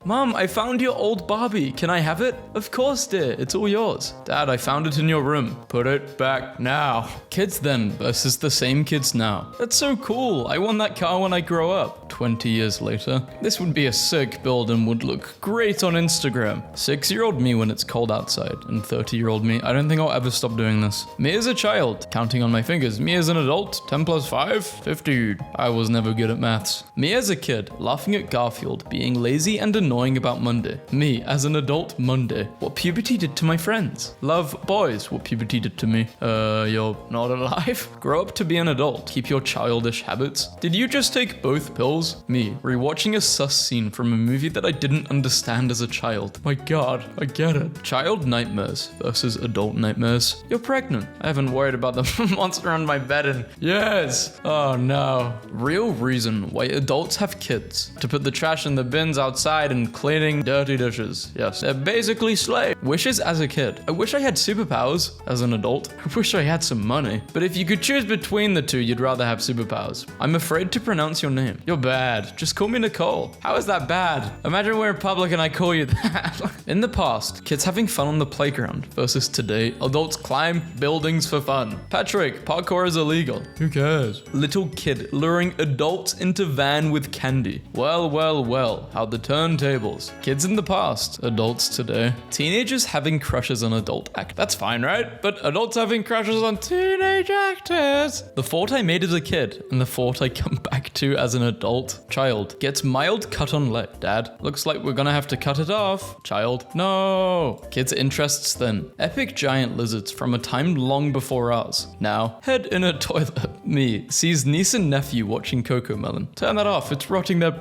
Mom, I found your old Barbie. Can I have it? Of course, dear. It's all yours. Dad, I found it in your room. Put it back now. Kids then versus the same kids now. That's so cool. I want that car when I grow up. 20 years later. This would be a sick build and would look great on Instagram. 6-year-old me when it's cold outside. And 30-year-old me, I don't think I'll ever stop doing this. Me as a child, counting on my fingers. Me as an adult, 10 plus 5, 50. I was never good at maths. Me as a kid, laughing at Garfield, being lazy and annoying about Monday. Me as an adult, Monday. What puberty did to my friends. Love boys, what puberty did to me. You're not alive? Grow up to be an adult. Keep your childish habits. Did you just take both pills? Me, rewatching a sus scene from a movie that I didn't understand as a child. My god, I get it. Child nightmares versus adult nightmares. You're pregnant. I haven't worried about the monster on my bed in years. Oh no. Real reason why adults have kids. To put the trash in the bins outside and cleaning dirty dishes. Yes, they're basically slaves. Wishes as a kid. I wish I had superpowers as an adult. I wish I had some money. But if you could choose between the two, you'd rather have superpowers. I'm afraid to pronounce your name. You're bad. Just call me Nicole. How is that bad? Imagine we're in public and I call you that. In the past, kids having fun on the playground versus today, adults climb buildings for fun. Patrick, parkour is illegal. Who cares? Little kid luring adults into van with candy. Well, well, well, how the turntables. Kids in the past, adults today. Teenagers having crushes on adult actors. That's fine, right? But adults having crushes on teenage actors. The fort I made as a kid and the fort I come back to as an adult. Child gets mild cut on leg. Dad, looks like we're gonna have to cut it off. Child, no. Kids' interests then. Epic giant lizards from a time long before ours. Now, head in a toilet. Me sees niece and nephew watching Cocomelon. Turn that off, it's rotting their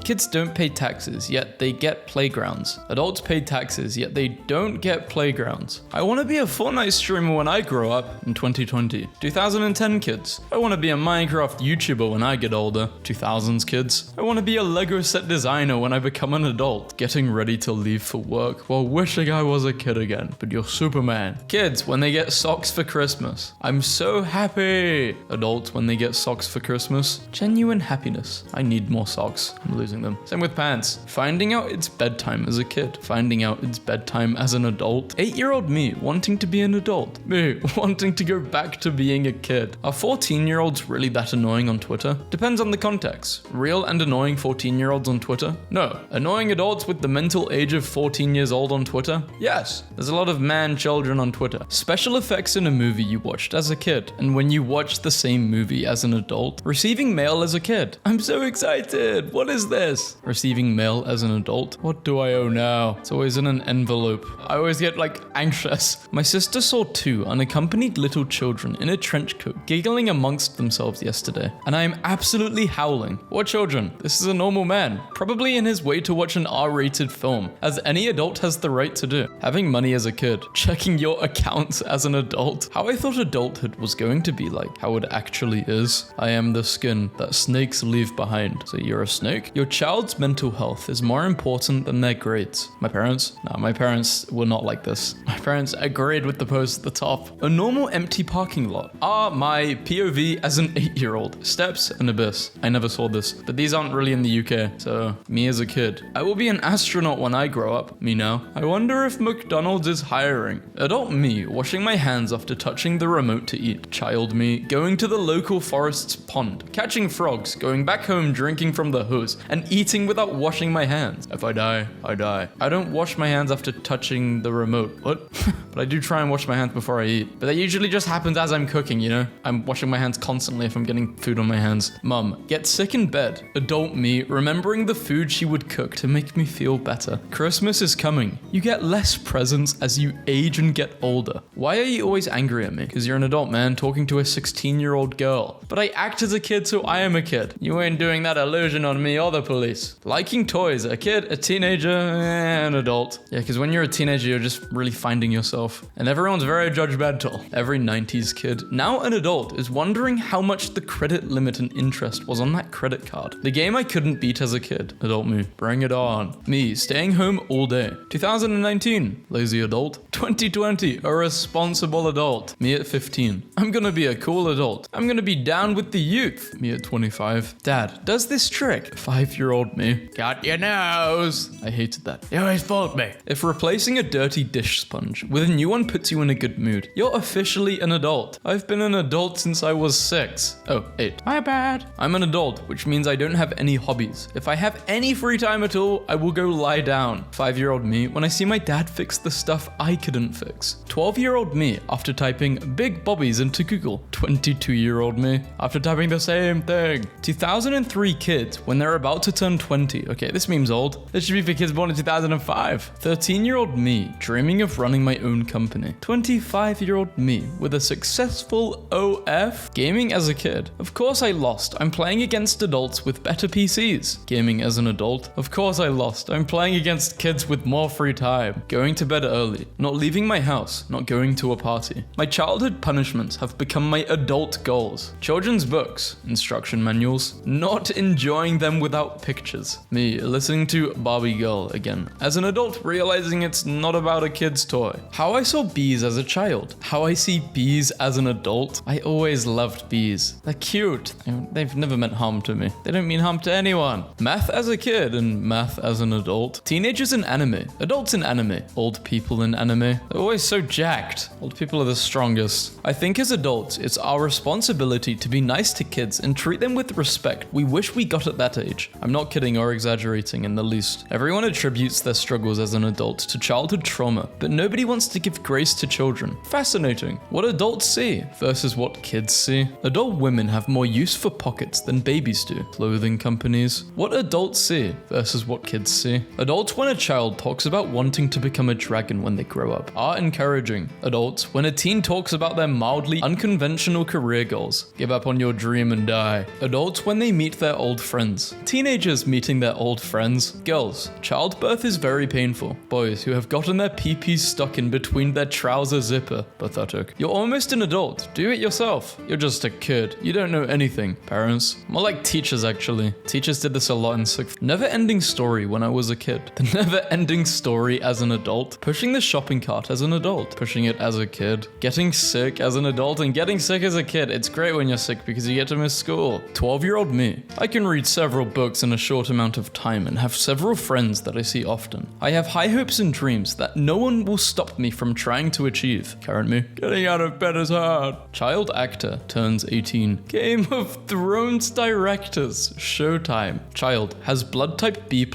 Kids don't pay taxes, yet they get playgrounds. Adults pay taxes, yet they don't get playgrounds. I want to be a Fortnite streamer when I grow up in 2020. 2010 kids. I want to be a Minecraft YouTuber when I get older. 2000s kids. I want to be a Lego set designer when I become an adult. Getting ready to leave for work while wishing I was a kid again. But you're Superman. Kids when they get socks for Christmas. I'm so happy. Adults when they get socks for Christmas. Genuine happiness. I need more socks. I'm losing them. Same with pants. Finding out it's bedtime as a kid. Finding out it's bedtime as an adult. 8-year-old me wanting to be an adult. Me wanting to go back to being a kid. Are 14-year-olds really that annoying on Twitter? Depends on the context. Real and annoying 14-year-olds on Twitter? No. Annoying adults with the mental age of 14 years old on Twitter? Yes. There's a lot of man-children on Twitter. Special effects in a movie you watched as a kid, and when you watch the same movie as an adult. Receiving mail as a kid. I'm so excited. What is this? Receiving mail as an adult. What do I owe now? It's always in an envelope. I always get anxious. My sister saw 2 unaccompanied little children in a trench coat giggling amongst themselves yesterday, and I am absolutely howling. What children? This is a normal man, probably in his way to watch an R-rated film, as any adult has the right to do. Having money as a kid, checking your accounts as an adult. How I thought adulthood was going to be like, how it actually is. I am the skin that snakes leave behind. So you're a snake? Your child's mental health is more important than their grades. My parents were not like this. My parents agreed with the post at the top. A normal empty parking lot. My POV as an 8-year-old. Steps and abyss. I never saw this, but these aren't really in the UK, so me as a kid. I will be an astronaut when I grow up. Me now. I wonder if McDonald's is hiring. Adult me washing my hands after touching the remote to eat. Child me going to the local forest's pond, catching frogs, going back home drinking from the hose, and eating without washing my hands. If I die, I die. I don't wash my hands after touching the remote. What? But I do try and wash my hands before I eat. But that usually just happens as I'm cooking, you know? I'm washing my hands constantly if I'm getting food on my hands. Mum, get sick in bed. Adult me remembering the food she would cook to make me feel better. Christmas is coming. You get less presents as you age and get older. Why are you always angry at me? Because you're an adult man talking to a 16-year-old girl. But I act as a kid, so I am a kid. You ain't doing that illusion on me or the police. Liking toys, a kid, a teenager, an adult. Yeah, because when you're a teenager, you're just really finding yourself. And everyone's very judgmental. Every 90s kid, now an adult, is wondering how much the credit limit and interest was on that credit card. The game I couldn't beat as a kid. Adult me, bring it on. Me, staying home all day. 2019, lazy adult. 2020, a responsible adult. Me at 15. I'm gonna be a cool adult. I'm gonna be down with the youth. Me at 25. Dad, does this trick. 5-year-old 5-year-old me. Got your nose. I hated that. You always fault me. If replacing a dirty dish sponge with a new one puts you in a good mood, you're officially an adult. I've been an adult since I was 6. Oh, 8. My bad. I'm an adult, which means I don't have any hobbies. If I have any free time at all, I will go lie down. 5-year-old me when I see my dad fix the stuff I couldn't fix. 12-year-old me after typing big bobbies into Google. 22-year-old me after typing the same thing. 2003 kids when they're about to turn 20. Okay, this meme's old. This should be for kids born in 2005. 13-year-old me dreaming of running my own company. 25-year-old me with a successful OF. Gaming as a kid. Of course I lost. I'm playing against adults with better PCs. Gaming as an adult. Of course I lost. I'm playing against kids with more free time. Going to bed early. Not leaving my house. Not going to a party. My childhood punishments have become my adult goals. Children's books. Instruction manuals. Not enjoying them without pictures. Me listening to Barbie Girl again. As an adult realizing it's not about a kid's toy. How I saw bees as a child. How I see bees as an adult. I always loved bees. They're cute. They've never meant harm to me. They don't mean harm to anyone. Math as a kid and math as an adult. Teenagers in anime. Adults in anime. Old people in anime. They're always so jacked. Old people are the strongest. I think as adults, it's our responsibility to be nice to kids and treat them with respect we wish we got at that age. I'm not kidding or exaggerating in the least. Everyone attributes their struggles as an adult to childhood trauma, but nobody wants to give grace to children. Fascinating. What adults see versus what kids see. Adult women have more use for pockets than babies do. Clothing companies. What adults see versus what kids see. Adults when a child talks about wanting to become a dragon when they grow up are encouraging. Adults when a teen talks about their mildly unconventional career goals. Give up on your dream and die. Adults when they meet their old friends. Teenagers meeting their old friends. Girls. Childbirth is very painful. Boys who have gotten their pee-pees stuck in between their trouser zipper. Pathetic. You're almost an adult. Do it yourself. You're just a kid. You don't know anything. Parents. More like teachers actually. Teachers did this a lot in sixth. Never-ending story when I was a kid. The never-ending story as an adult. Pushing the shopping cart as an adult. Pushing it as a kid. Getting sick as an adult and getting sick as a kid. It's great when you're sick because you get to miss school. 12-year-old me. I can read several books in a short amount of time and have several friends that I see often. I have high hopes and dreams that no one will stop me from trying to achieve. Current me. Getting out of bed is hard. Child actor turns 18. Game of Thrones directors. Showtime. Child has blood type B+.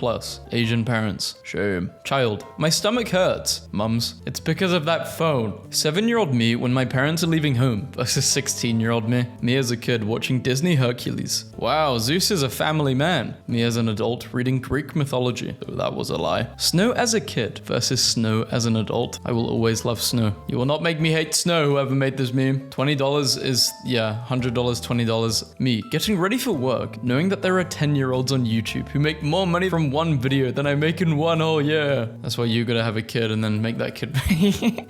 Asian parents. Shame. Child. My stomach hurts. Mums. It's because of that phone. 7-year-old me when my parents are leaving home versus 16-year-old me. Me as a kid watching Disney Hercules. Wow, Zeus is a family man. Me as an adult reading Greek mythology. Oh, that was a lie. Snow as a kid versus snow as an adult. I will always love snow. You will not make me hate snow, whoever made this meme. $20 is, yeah, $100, $20. Me getting ready for work, knowing that there are 10-year-olds on YouTube who make more money from one video than I make in one whole year. That's why you gotta have a kid and then make that kid pay.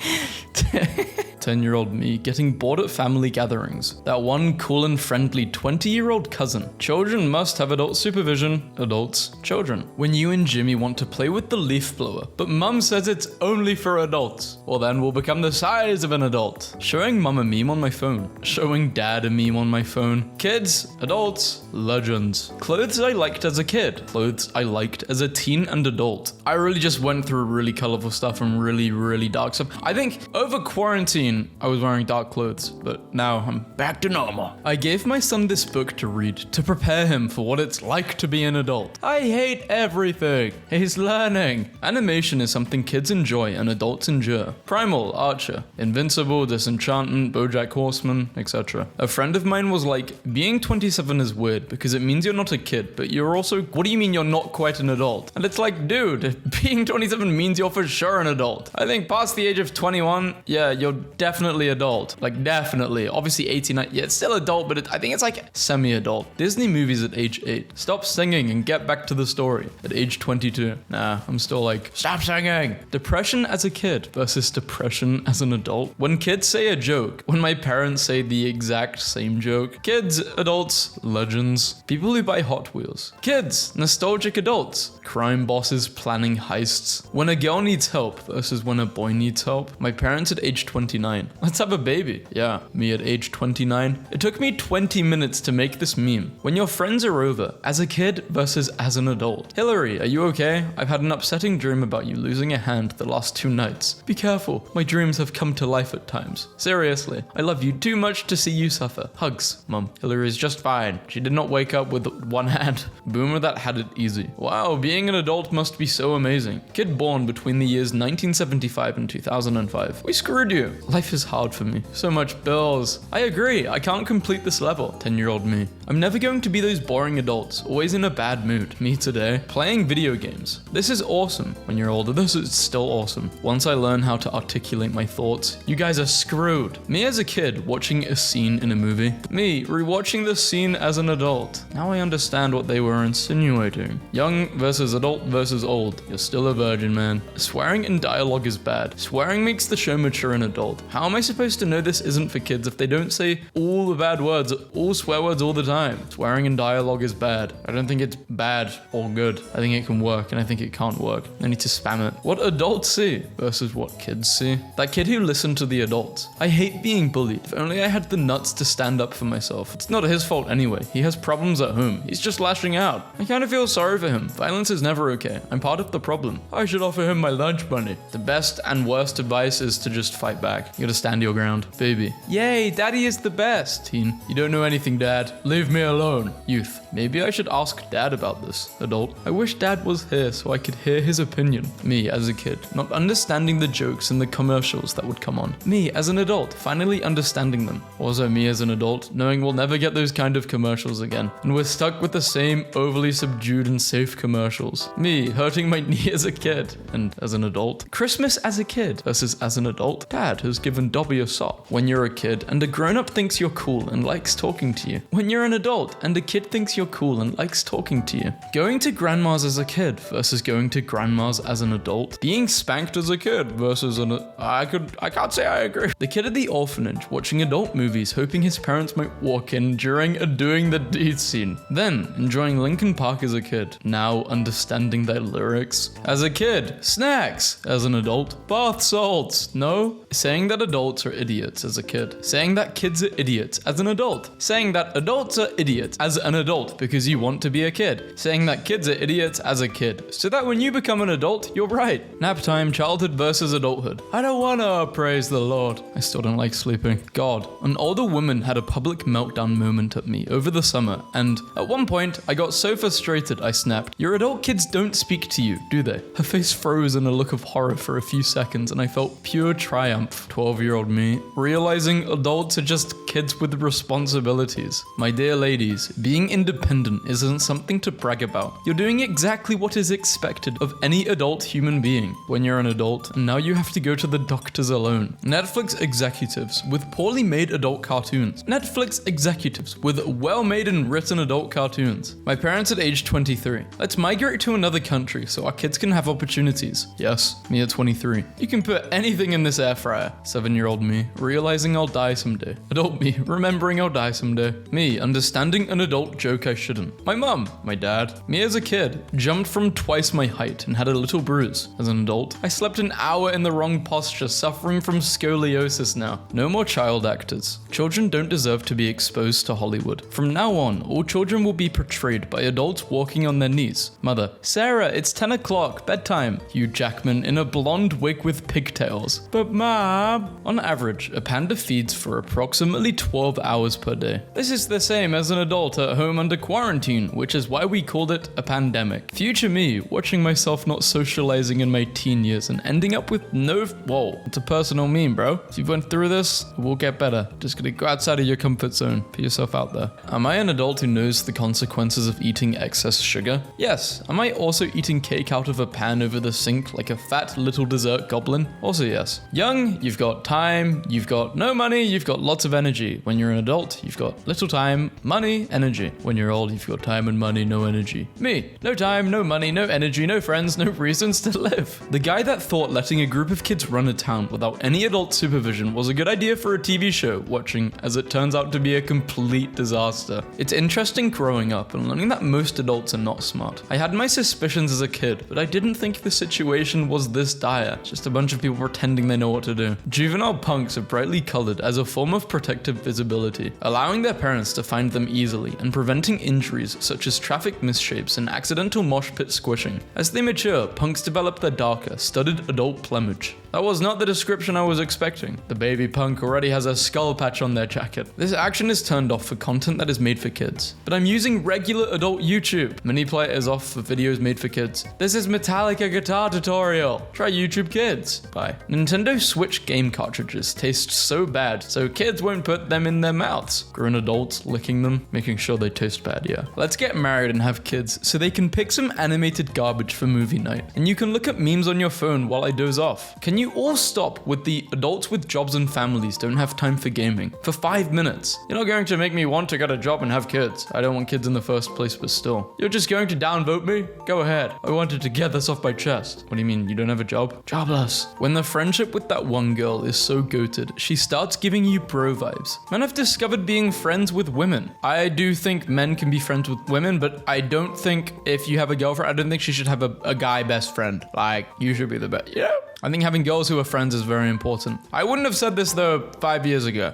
10-year-old me getting bored at family gatherings. That one cool and friendly 20-year-old cousin. Children must have adult supervision. Adults, children. When you and Jimmy want to play with the leaf blower, but mum says it's only for adults. Well then we'll become the size of an adult. Showing mum a meme on my phone. Showing dad a meme on my phone. Kids, adults, legends. Clothes I liked as a kid. Clothes I liked as a teen and adult. I really just went through really colorful stuff and really dark stuff. I think over quarantine, I was wearing dark clothes, but now I'm back to normal. I gave my son this book to read to prepare him for what it's like to be an adult. I hate everything. He's learning. Animation is something kids enjoy and adults endure. Primal, Archer, Invincible, Disenchantment, BoJack Horseman, etc. A friend of mine was like, being 27 is weird because it means you're not a kid, but you're also, what do you mean you're not quite an adult? And it's like, dude, being 27 means you're for sure an adult. I think past the age of 21, yeah, you're definitely adult. Like definitely. Obviously 18, yeah, it's still adult, but I think it's like semi-adult. Disney movies at age 8. Stop singing and get back to the story. At age 22. Nah, I'm still like, stop singing. Depression as a kid versus depression as an adult. When kids say a joke, when my parents say the exact same joke. Kids, adults, legends. People who buy Hot Wheels. Kids, nostalgic adults. Crime bosses planning heists. When a girl needs help versus when a boy needs help. My parents at age 29 29. Let's have a baby. Yeah, me at age 29. It took me 20 minutes to make this meme. When your friends are over, as a kid versus as an adult. Hillary, are you okay? I've had an upsetting dream about you losing a hand the last 2 nights. Be careful, my dreams have come to life at times. Seriously, I love you too much to see you suffer. Hugs, Mum. Hillary's just fine. She did not wake up with one hand. Boomer that had it easy. Wow, being an adult must be so amazing. Kid born between the years 1975 and 2005. We screwed you. Life is hard for me. So much bills. I agree, I can't complete this level. 10-year-old me. I'm never going to be those boring adults, always in a bad mood. Me today. Playing video games. This is awesome. When you're older, this is still awesome. Once I learn how to articulate my thoughts, you guys are screwed. Me as a kid, watching a scene in a movie. Me, rewatching the scene as an adult. Now I understand what they were insinuating. Young versus adult versus old. You're still a virgin, man. Swearing in dialogue is bad. Swearing makes the show mature and adult. How am I supposed to know this isn't for kids if they don't say all the bad words, all swear words all the time? Swearing in dialogue is bad. I don't think it's bad or good. I think it can work and I think it can't work. I need to spam it. What adults see versus what kids see. That kid who listened to the adults. I hate being bullied. If only I had the nuts to stand up for myself. It's not his fault anyway. He has problems at home. He's just lashing out. I kind of feel sorry for him. Violence is never okay. I'm part of the problem. I should offer him my lunch money. The best and worst advice is to just fight back. You gotta stand your ground. Baby. Yay, daddy is the best. Teen. You don't know anything, dad. Leave me alone. Youth. Maybe I should ask dad about this. Adult. I wish dad was here so I could hear his opinion. Me as a kid. Not understanding the jokes and the commercials that would come on. Me as an adult. Finally understanding them. Also me as an adult. Knowing we'll never get those kind of commercials again. And we're stuck with the same overly subdued and safe commercials. Me hurting my knee as a kid. And as an adult. Christmas as a kid versus as an adult. Dad has given Dobby a sock. When you're a kid and a grown-up thinks you're cool and likes talking to you. When you're an adult and a kid thinks you're cool and likes talking to you. Going to grandma's as a kid versus going to grandma's as an adult. Being spanked as a kid versus I can't say I agree. The kid at the orphanage watching adult movies hoping his parents might walk in during a doing the deed scene. Then enjoying Linkin Park as a kid. Now understanding their lyrics. As a kid, snacks. As an adult, bath salts. No. Saying that adults are idiots as a kid. Saying that kids are idiots as an adult. Saying that adults are idiots as an adult because you want to be a kid. Saying that kids are idiots as a kid. So that when you become an adult, you're right. Nap time, childhood versus adulthood. I don't wanna, praise the Lord. I still don't like sleeping. God. An older woman had a public meltdown moment at me over the summer, and at one point, I got so frustrated I snapped, "Your adult kids don't speak to you, do they?" Her face froze in a look of horror for a few seconds, and I felt pure triumph. 12-year-old me, realizing adults are just kids with responsibilities. My dear ladies, being independent isn't something to brag about. You're doing exactly what is expected of any adult human being when you're an adult, and now you have to go to the doctors alone. Netflix executives with poorly made adult cartoons. Netflix executives with well-made and written adult cartoons. My parents at age 23. Let's migrate to another country so our kids can have opportunities. Yes, me at 23. You can put anything in this air fryer. 7-year-old me, realizing I'll die someday. Adult me, remembering I'll die someday. Me, understanding an adult joke I shouldn't. My mum, my dad. Me as a kid, jumped from twice my height and had a little bruise. As an adult, I slept an hour in the wrong posture, suffering from scoliosis now. No more child actors. Children don't deserve to be exposed to Hollywood. From now on, all children will be portrayed by adults walking on their knees. Mother, Sarah, it's 10 o'clock, bedtime. Hugh Jackman in a blonde wig with pigtails. But mom, on average, a panda feeds for approximately 12 hours per day. This is the same as an adult at home under quarantine, which is why we called it a pandemic. Future me, watching myself not socializing in my teen years and ending up with whoa, it's a personal meme, bro. If you went through this, it will get better. Just gonna go outside of your comfort zone. Put yourself out there. Am I an adult who knows the consequences of eating excess sugar? Yes. Am I also eating cake out of a pan over the sink like a fat little dessert goblin? Also yes. Young, you've got time, you've got no money, you've got lots of energy. energy. When you're an adult, you've got little time, money, energy. When you're old, you've got time and money, no energy. Me, no time, no money, no energy, no friends, no reasons to live. The guy that thought letting a group of kids run a town without any adult supervision was a good idea for a TV show, watching as it turns out to be a complete disaster. It's interesting growing up and learning that most adults are not smart. I had my suspicions as a kid, but I didn't think the situation was this dire. Just a bunch of people pretending they know what to do. Juvenile punks are brightly colored as a form of protective visibility, allowing their parents to find them easily and preventing injuries such as traffic misshapes and accidental mosh pit squishing. As they mature, punks develop their darker, studded adult plumage. That was not the description I was expecting. The baby punk already has a skull patch on their jacket. This action is turned off for content that is made for kids. But I'm using regular adult YouTube. Mini Player is off for videos made for kids. This is Metallica guitar tutorial. Try YouTube Kids. Bye. Nintendo Switch game cartridges taste so bad, so kids won't put them in their mouths. Grown adults licking them, making sure they taste bad, yeah. Let's get married and have kids so they can pick some animated garbage for movie night. And you can look at memes on your phone while I doze off. Can you all stop with the adults with jobs and families don't have time for gaming for 5 minutes? You're not going to make me want to get a job and have kids. I don't want kids in the first place, but still. You're just going to downvote me? Go ahead. I wanted to get this off my chest. What do you mean, you don't have a job? Jobless. When the friendship with that one girl is so goated, she starts giving you bro vibes. Men have discovered being friends with women. I do think men can be friends with women, but I don't think if you have a girlfriend, I don't think she should have a guy best friend. Like, you should be the best. Yeah. I think having girls who are friends is very important. I wouldn't have said this though 5 years ago.